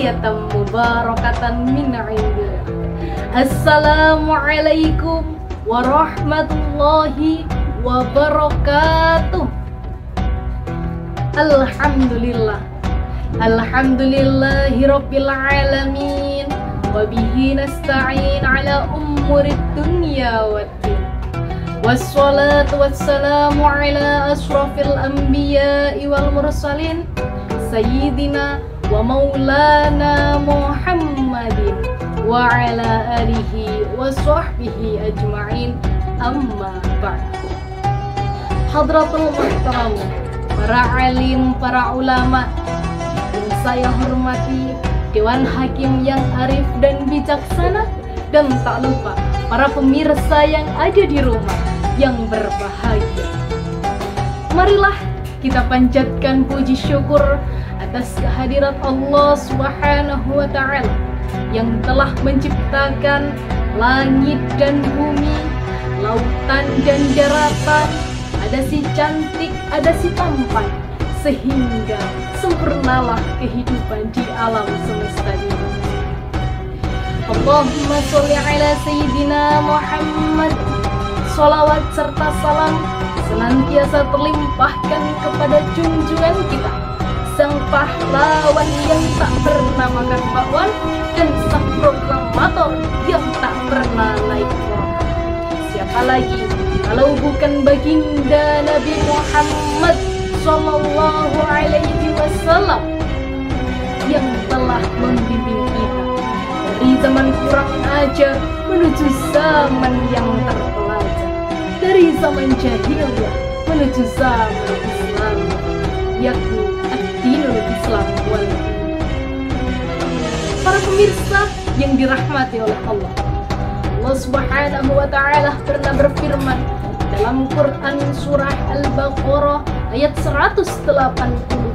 tahiyatan mubarakatan min indillah. Assalamualaikum warahmatullahi wabarakatuh. Alhamdulillah, alhamdulillahi rabbil alamin, wa bihi nasta'in ala umurid dunya waddin. Wassalatu wassalamu ala ashrafil anbiya'i wal mursalin, sayyidina wa maulana Muhammadin wa ala alihi wa sahbihi ajma'in, amma ba'd. Hadratul muhtaram, para alim, para ulama, dan saya hormati Dewan Hakim yang arif dan bijaksana, dan tak lupa para pemirsa yang ada di rumah yang berbahagia. Marilah kita panjatkan puji syukur atas kehadirat Allah Subhanahu wa Ta'ala yang telah menciptakan langit dan bumi, lautan dan daratan, ada si cantik, ada si tampan, sehingga sempurnalah kehidupan di alam semesta ini. Allahumma sholli ala Sayyidina Muhammad. Sholawat serta salam senantiasa terlimpahkan kepada junjungan kita, sang pahlawan yang tak pernah makan bakwan dan sang proklamator yang tak pernah naik motor. Siapa lagi kalau bukan baginda Nabi Muhammad Sallallahu Alaihi Wasallam yang telah membimbing kita dari zaman kurang ajar menuju zaman yang terpelajar, dari zaman jahiliyah menuju zaman Islam, yakni ad-dinul Islam wal iman. Para pemirsa yang dirahmati oleh Allah, Allah Subhanahu wa Ta'ala pernah berfirman dalam Quran surah Al-Baqarah ayat 183.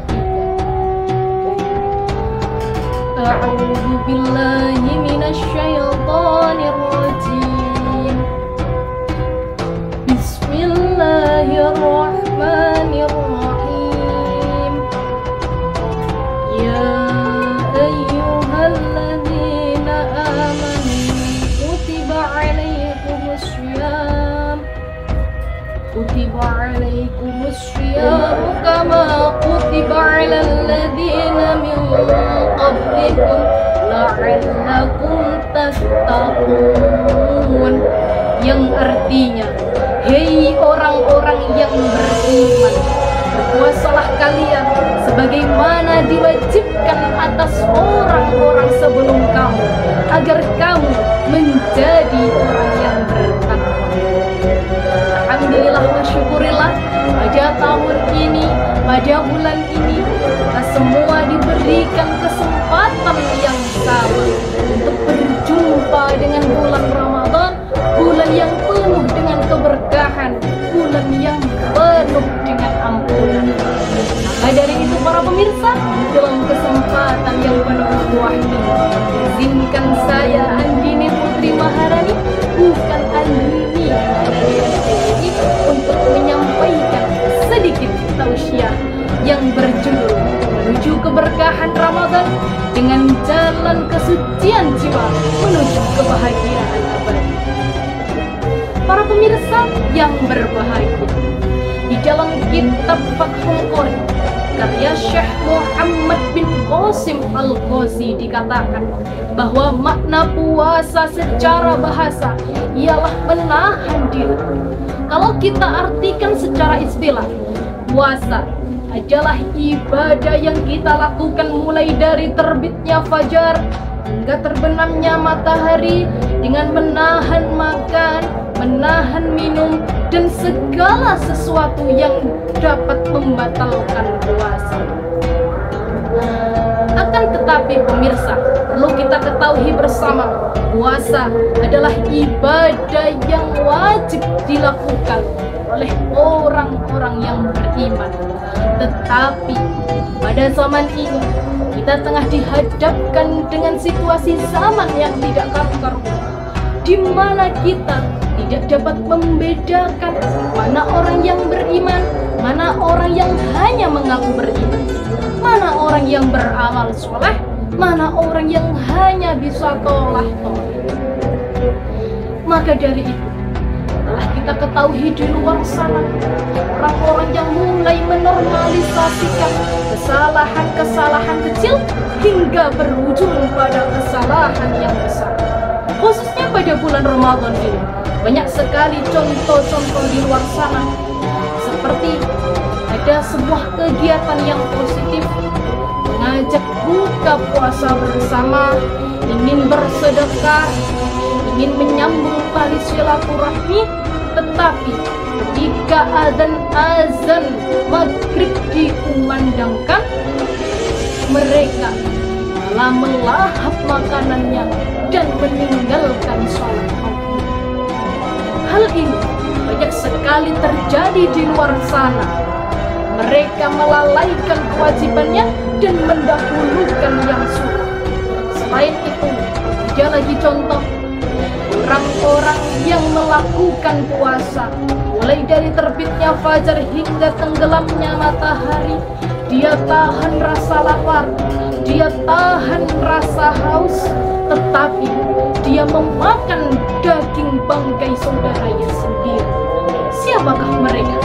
A'udzu billahi minasy syaithanir rajim. Bismillahirrahmanirrahim. Ya ayyuhalladzina amanu kutiba 'alaikumus syiyam kama kutiba 'alal ladzina min qablikum la'allakum tattaqun, yang artinya, hei orang-orang yang beriman, berpuasalah kalian sebagaimana diwajibkan atas orang-orang sebelum kamu, agar kamu menjadi orang yang bertakwa. Alhamdulillah wa syukurillah, pada tahun ini, pada bulan ini, kita semua diberikan kesempatan yang sama untuk berjumpa dengan bulan Ramadan, bulan yang penuh dengan keberkahan, bulan yang penuh dengan ampunan. Maka dari itu para pemirsa, dalam kesempatan yang penuh buah ini, izinkan saya Andini Putri Maharani, bukan Andini Maharani, untuk menyampaikan sedikit tausiah yang berjudul menuju keberkahan Ramadan dengan jalan kesucian jiwa menuju kebahagiaan abadi. Para pemirsa yang berbahagia, di dalam kitab Fathul Qorib karya Syekh Muhammad bin Qasim Al-Ghazi dikatakan bahwa makna puasa secara bahasa ialah menahan diri. Kalau kita artikan secara istilah, puasa adalah ibadah yang kita lakukan mulai dari terbitnya fajar hingga terbenamnya matahari dengan menahan makan, menahan minum, dan segala sesuatu yang dapat membatalkan puasa. Akan tetapi pemirsa, perlu kita ketahui bersama, puasa adalah ibadah yang wajib dilakukan oleh orang-orang yang beriman. Tetapi pada zaman ini kita tengah dihadapkan dengan situasi zaman yang tidak karu-karuan, di mana kita tidak dapat membedakan mana orang yang beriman, mana orang yang hanya mengaku beriman, mana orang yang beramal soleh, Mana orang yang hanya bisa tolak. Maka dari itu telah kita ketahui di luar sana orang-orang yang mulai menormalisasikan kesalahan-kesalahan kecil hingga berujung pada kesalahan yang besar. Khususnya pada bulan Ramadan ini banyak sekali contoh-contoh di luar sana, seperti ada sebuah kegiatan yang positif mengajak buka puasa bersama, ingin bersedekah, ingin menyambung tali silaturahmi, tetapi ketika azan maghrib dikumandangkan, mereka malah melahap makanannya dan meninggalkan sholat. Hal ini banyak sekali terjadi di luar sana. Mereka melalaikan kewajibannya dan mendahulukan yang sunnah. Selain itu, ada lagi contoh orang-orang yang melakukan puasa mulai dari terbitnya fajar hingga tenggelamnya matahari. Dia tahan rasa lapar, dia tahan rasa haus, tetapi dia memakan daging bangkai saudaranya sendiri. Siapakah mereka?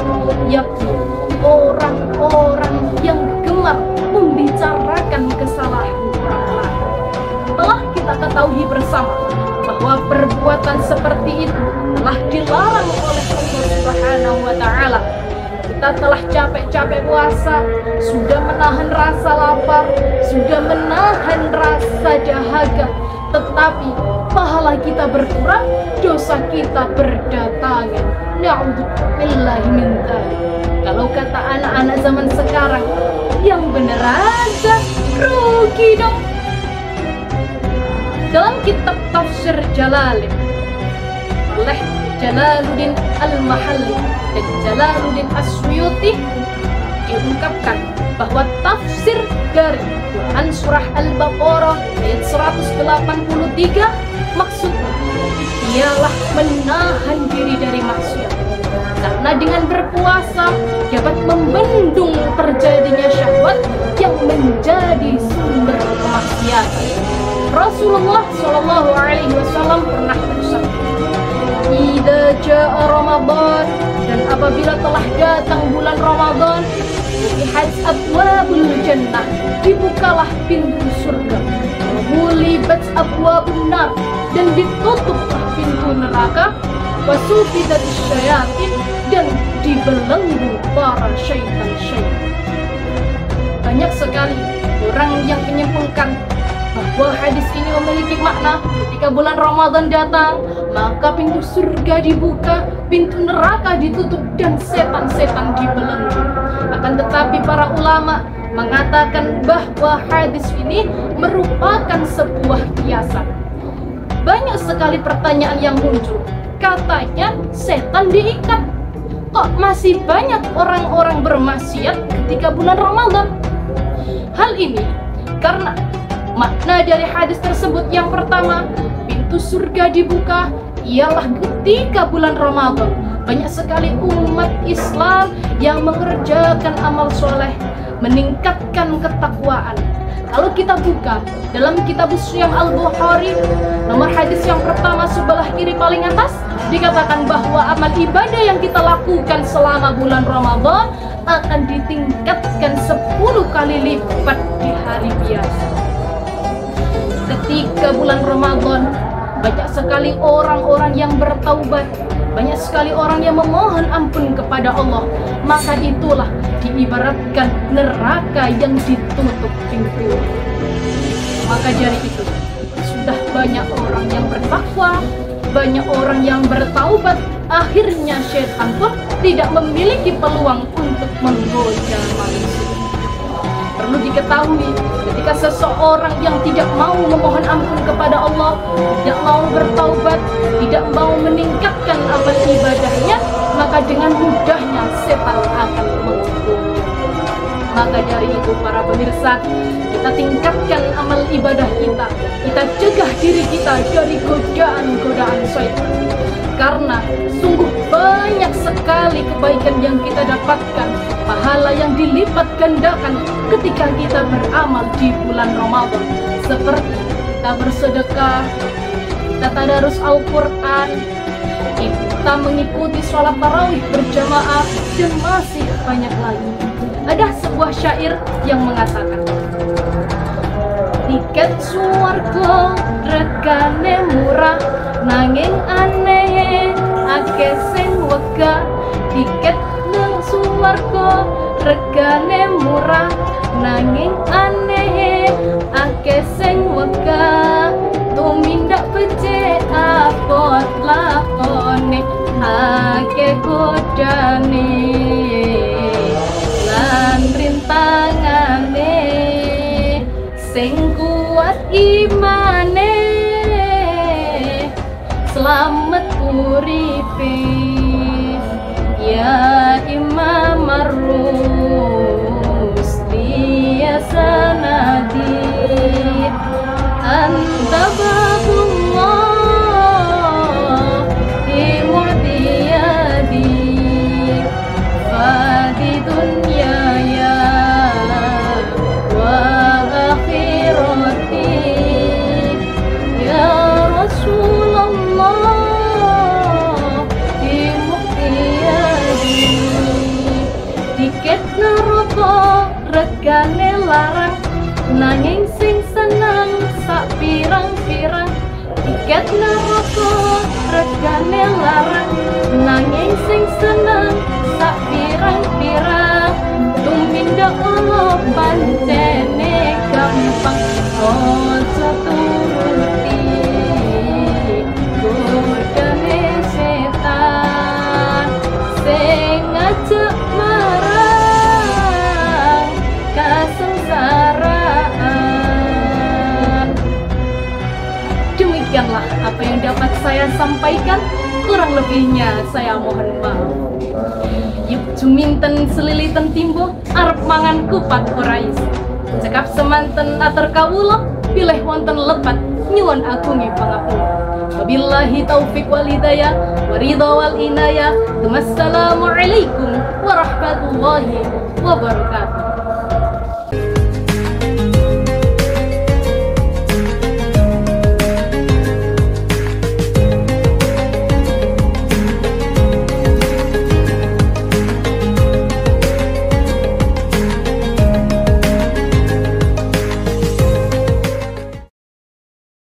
Yakni orang-orang yang gemar membicarakan kesalahan orang lain. Telah kita ketahui bersama bahwa perbuatan seperti itu telah dilarang oleh Allah Subhanahu wa Ta'ala. Kita telah capek-capek puasa, sudah menahan rasa lapar, sudah menahan rasa dahaga, tetapi pahala kita berkurang, dosa kita berdatangan. Na'udzubillahi min dzalik. Kalau kata anak-anak zaman sekarang, yang bener aja rugi dong. Dalam kitab tafsir Jalalain oleh Jalaluddin Al-Mahalli dan Jalaluddin As-Suyuti diungkapkan bahwa tafsir dari Quran surah Al-Baqarah ayat 183 maksudnya ialah menahan diri dari maksiat, karena dengan berpuasa dapat membendung terjadinya syahwat yang menjadi sumber kemaksiatan. Rasulullah Shallallahu Alaihi Wasallam pernah bersabda, "Idza jaa Ramadan," dan apabila telah datang bulan Ramadan, "Futihat abwabul jannah," dibukalah pintu surga, "Ghulibat abwabun nar," dan ditutuplah pintu neraka, "Wasufidatis syayatin," dan dibelenggu para syaitan-syaitan. Banyak sekali orang yang menyimpulkan bahwa hadis ini memiliki makna ketika bulan Ramadan datang, maka pintu surga dibuka, pintu neraka ditutup, dan setan-setan dibelenggu. Akan tetapi para ulama mengatakan bahwa hadis ini merupakan sebuah kiasan. Banyak sekali pertanyaan yang muncul. Katanya setan diikat. Kok masih banyak orang-orang bermaksiat ketika bulan Ramadan? Hal ini karena makna dari hadis tersebut yang pertama, pintu surga dibuka, ialah ketika bulan Ramadan banyak sekali umat Islam yang mengerjakan amal soleh, meningkatkan ketakwaan. Kalau kita buka dalam kitab Siyam Al-Bukhari, nomor hadis yang pertama sebelah kiri paling atas, dikatakan bahwa amal ibadah yang kita lakukan selama bulan Ramadan akan ditingkatkan 10 kali lipat di hari biasa. Ketika bulan Ramadan, banyak sekali orang-orang yang bertaubat, banyak sekali orang yang memohon ampun kepada Allah. Maka itulah diibaratkan neraka yang ditutup pintu. Maka dari itu, sudah banyak orang yang bertakwa, banyak orang yang bertaubat, akhirnya syaitan pun tidak memiliki peluang untuk menggoda manusia. Perlu diketahui, ketika seseorang yang tidak mau memohon ampun kepada Allah, tidak mau bertaubat, tidak mau meningkatkan amal ibadahnya, maka dengan mudahnya setan akan menggoda. Maka dari itu para pemirsa, kita tingkatkan amal ibadah kita cegah diri kita dari godaan-godaan syaitan. Karena sungguh banyak sekali kebaikan yang kita dapatkan, pahala yang dilipat gandakan ketika kita beramal di bulan Ramadan. seperti kita bersedekah, kita tadarus Al-Quran, kita mengikuti sholat tarawih berjamaah, dan masih banyak lagi. Ada sebuah syair yang mengatakan, tiket swarga regane murah, nanging aneh akeh sing wegah. Tiket nang swarga regane murah, nanging aneh akeh sing wegah. Tumindak becik abot lakone, akeh godane lan rintangane, sing kuat imane selamat uripe. Ya Imam Ar-Rusdi ya sanadi, anta babullah di mu'tiyadi, fadi dunya ya wa akhirati. Ya Rasulullah di mu'tiyadi, tiket neraka regane larang, nanging sing seneng sak pirang-pirang. Tiket neraka regane larang, nanging sing seneng sak pirang-pirang. Tumindak Allah pancene gampang, ojo turuti godane setan sing ngajak marang kesengsaraan. Demikianlah apa yang dapat saya sampaikan, kurang lebihnya saya mohon maaf. Yuk juminten selilitan timbo arep mangan kupat ora isi. Cekap semanten atur kawula bilih wonten lepat nyuwun agungi pangapura. Wabillahi taufik wal hidayah wa ridha wal inayah. Wassalamualaikum warahmatullahi wabarakatuh.